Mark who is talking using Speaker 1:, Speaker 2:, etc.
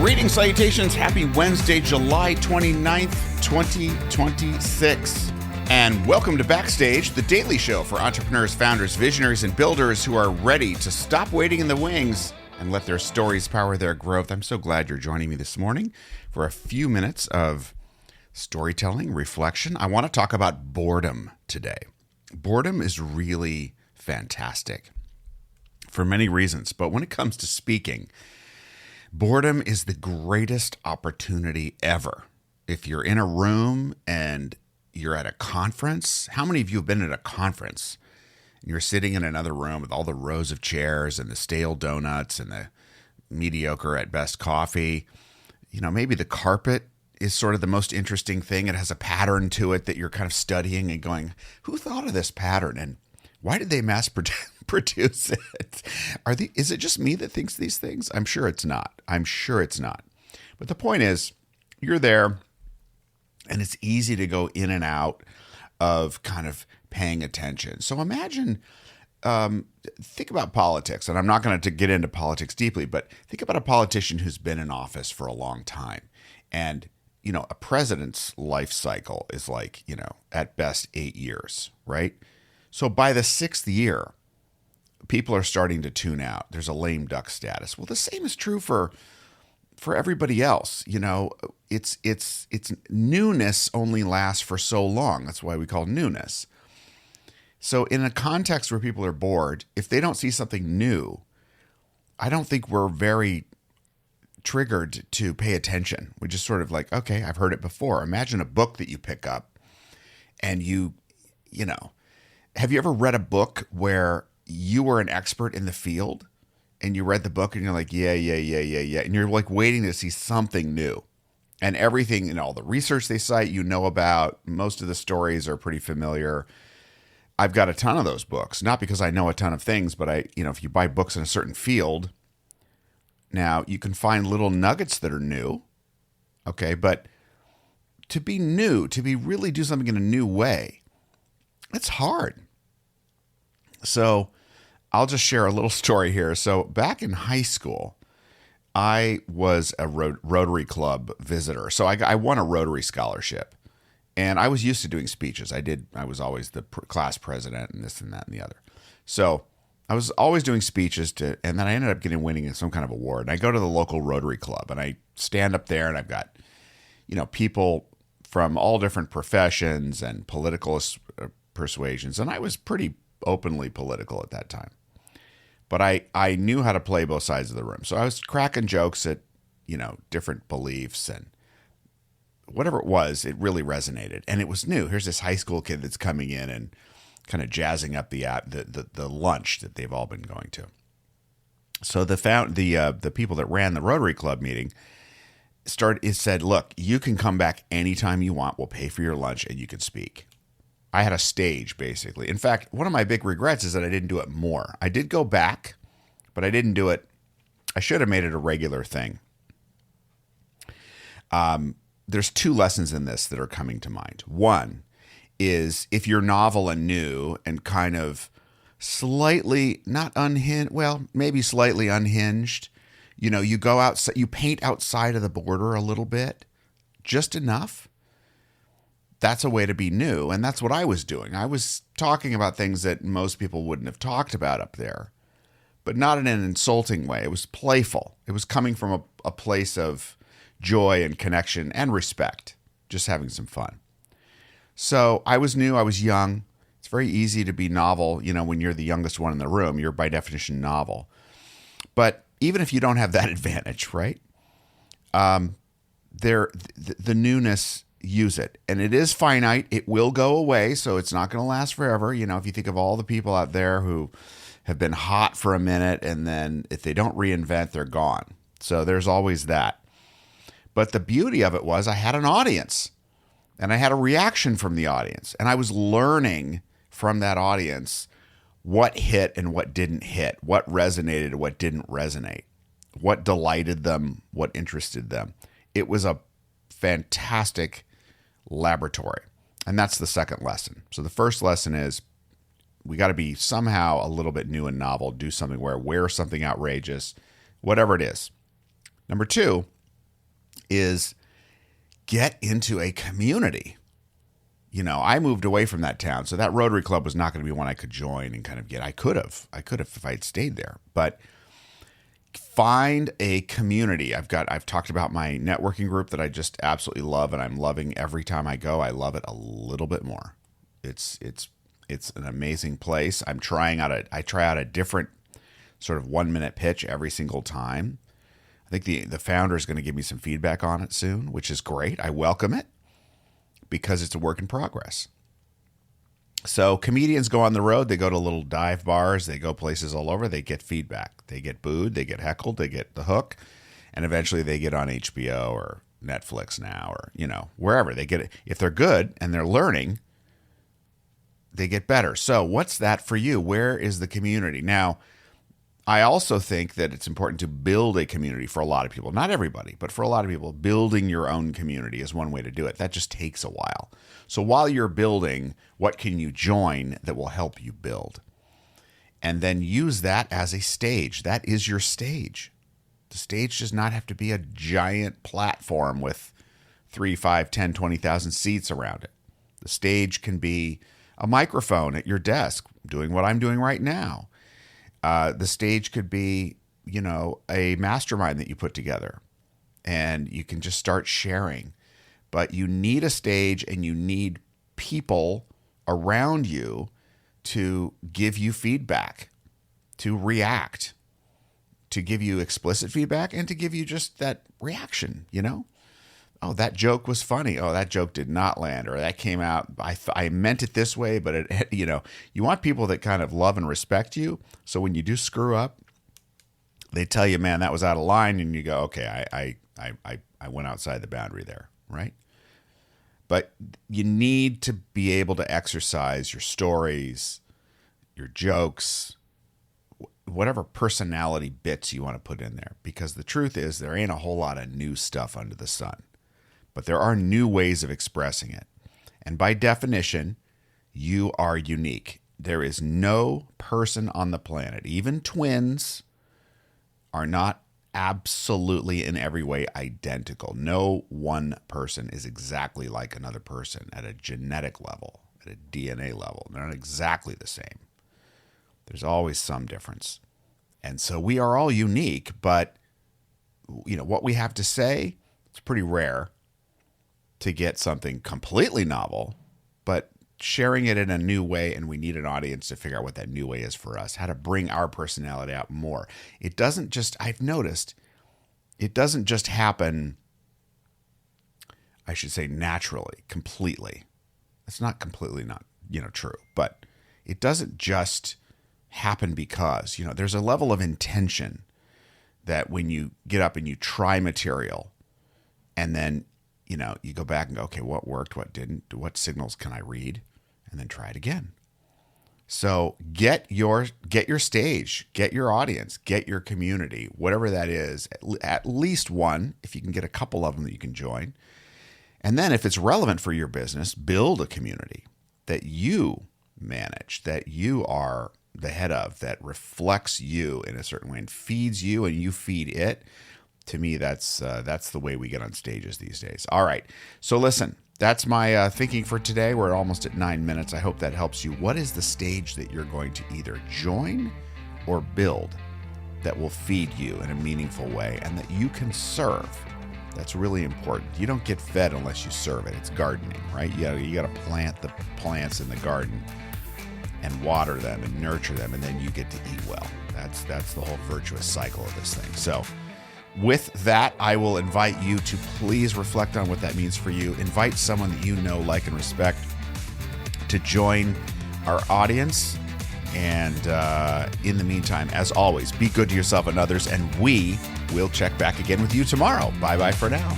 Speaker 1: Greetings, salutations. Happy Wednesday, July 29th, 2026. And welcome to Backstage, the daily show for entrepreneurs, founders, visionaries, and builders who are ready to stop waiting in the wings and let their stories power their growth. I'm so glad you're joining me this morning for a few minutes of storytelling, reflection. I want to talk about boredom today. Boredom is really fantastic for many reasons, but when it comes to speaking, boredom is the greatest opportunity ever. If you're in a room and you're at a conference, how many of you have been at a conference and you're sitting in another room with all the rows of chairs and the stale donuts and the mediocre at best coffee? You know, maybe the carpet is sort of the most interesting thing. It has a pattern to it that you're kind of studying and going, who thought of this pattern and why did they mass produce it? Is it just me that thinks these things? I'm sure it's not. But the point is, you're there and it's easy to go in and out of kind of paying attention. So imagine, think about politics, and I'm not going to get into politics deeply, but think about a politician who's been in office for a long time. And, you know, a president's life cycle is like, you know, at best 8 years, right? So by the 6th year, people are starting to tune out. There's a lame duck status. Well, the same is true for everybody else. You know, it's newness only lasts for so long. That's why we call newness. So in a context where people are bored, if they don't see something new, I don't think we're very triggered to pay attention. We just sort of like, okay, I've heard it before. Imagine a book that you pick up and you know, have you ever read a book where you were an expert in the field and you read the book and you're like, yeah. And you're like waiting to see something new, and everything and all the research they cite, you know about. Most of the stories are pretty familiar. I've got a ton of those books, not because I know a ton of things, but if you buy books in a certain field, now you can find little nuggets that are new. Okay. But to be new, to be really do something in a new way, it's hard. So I'll just share a little story here. So back in high school, I was a Rotary Club visitor. So I won a Rotary scholarship, and I was used to doing speeches. I was always the class president and this and that and the other. So I was always doing speeches and then I ended up winning some kind of award. And I go to the local Rotary Club and I stand up there and I've got, you know, people from all different professions and political persuasions. And I was pretty openly political at that time. But I knew how to play both sides of the room. So I was cracking jokes at, you know, different beliefs, and whatever it was, it really resonated. And it was new. Here's this high school kid that's coming in and kind of jazzing up the lunch that they've all been going to. So the people that ran the Rotary Club meeting said, look, you can come back anytime you want. We'll pay for your lunch and you can speak. I had a stage, basically. In fact, one of my big regrets is that I didn't do it more. I did go back, but I didn't do it. I should have made it a regular thing. There's 2 lessons in this that are coming to mind. One is, if you're novel and new and kind of slightly not unhinged, well, maybe slightly unhinged, you know, you go outside, you paint outside of the border a little bit, just enough. That's a way to be new. And that's what I was doing. I was talking about things that most people wouldn't have talked about up there, but not in an insulting way. It was playful. It was coming from a place of joy and connection and respect, just having some fun. So I was new. I was young. It's very easy to be novel. You know, when you're the youngest one in the room, you're by definition novel. But even if you don't have that advantage, right? The newness, use it. And it is finite. It will go away. So it's not going to last forever. You know, if you think of all the people out there who have been hot for a minute, and then if they don't reinvent, they're gone. So there's always that. But the beauty of it was I had an audience, and I had a reaction from the audience, and I was learning from that audience what hit and what didn't hit, what resonated and what didn't resonate, what delighted them, what interested them. It was a fantastic laboratory. And that's the second lesson. So the first lesson is we got to be somehow a little bit new and novel, do something wear something outrageous, whatever it is. Number 2, is get into a community. I moved away from that town, so that Rotary Club was not going to be one I could join and kind of get. I could have if I had stayed there, but find a community. I've talked about my networking group that I just absolutely love, and I'm loving every time I go. I love it a little bit more. It's an amazing place. I try out a different sort of 1-minute pitch every single time. I think the founder is going to give me some feedback on it soon, which is great. I welcome it because it's a work in progress. So comedians go on the road. They go to little dive bars. They go places all over. They get feedback. They get booed. They get heckled. They get the hook. And eventually they get on HBO or Netflix now or, wherever. They get it. If they're good and they're learning, they get better. So what's that for you? Where is the community? Now, I also think that it's important to build a community for a lot of people. Not everybody, but for a lot of people, building your own community is one way to do it. That just takes a while. So while you're building, what can you join that will help you build? And then use that as a stage. That is your stage. The stage does not have to be a giant platform with 3, 5, 10, 20,000 seats around it. The stage can be a microphone at your desk doing what I'm doing right now. The stage could be, a mastermind that you put together and you can just start sharing. But you need a stage and you need people around you to give you feedback, to react, to give you explicit feedback and to give you just that reaction, Oh, that joke was funny. Oh, that joke did not land, or that came out. I meant it this way, but it, you want people that kind of love and respect you. So when you do screw up, they tell you, man, that was out of line. And you go, okay, I went outside the boundary there. Right. But you need to be able to exercise your stories, your jokes, whatever personality bits you want to put in there, because the truth is there ain't a whole lot of new stuff under the sun. But there are new ways of expressing it. And by definition, you are unique. There is no person on the planet, even twins, are not absolutely in every way identical. No one person is exactly like another person at a genetic level, at a DNA level. They're not exactly the same. There's always some difference. And so we are all unique, but what we have to say, it's pretty rare to get something completely novel, but sharing it in a new way, and we need an audience to figure out what that new way is for us, how to bring our personality out more. It doesn't just, I've noticed, it doesn't just happen, I should say naturally, completely. It's not completely not, true, but it doesn't just happen because, there's a level of intention that when you get up and you try material and then you go back and go, okay, what worked, what didn't, what signals can I read, and then try it again. So get your stage, get your audience, get your community, whatever that is, at least one, if you can get a couple of them that you can join. And then if it's relevant for your business, build a community that you manage, that you are the head of, that reflects you in a certain way and feeds you and you feed it. To me, that's the way we get on stages these days. All right. So listen, that's my thinking for today. We're almost at 9 minutes. I hope that helps you. What is the stage that you're going to either join or build that will feed you in a meaningful way and that you can serve? That's really important. You don't get fed unless you serve it. It's gardening, right? You got to plant the plants in the garden and water them and nurture them, and then you get to eat well. That's the whole virtuous cycle of this thing. So with that, I will invite you to please reflect on what that means for you. Invite someone that you know, like, and respect to join our audience. And in the meantime, as always, be good to yourself and others, and we will check back again with you tomorrow. Bye-bye for now.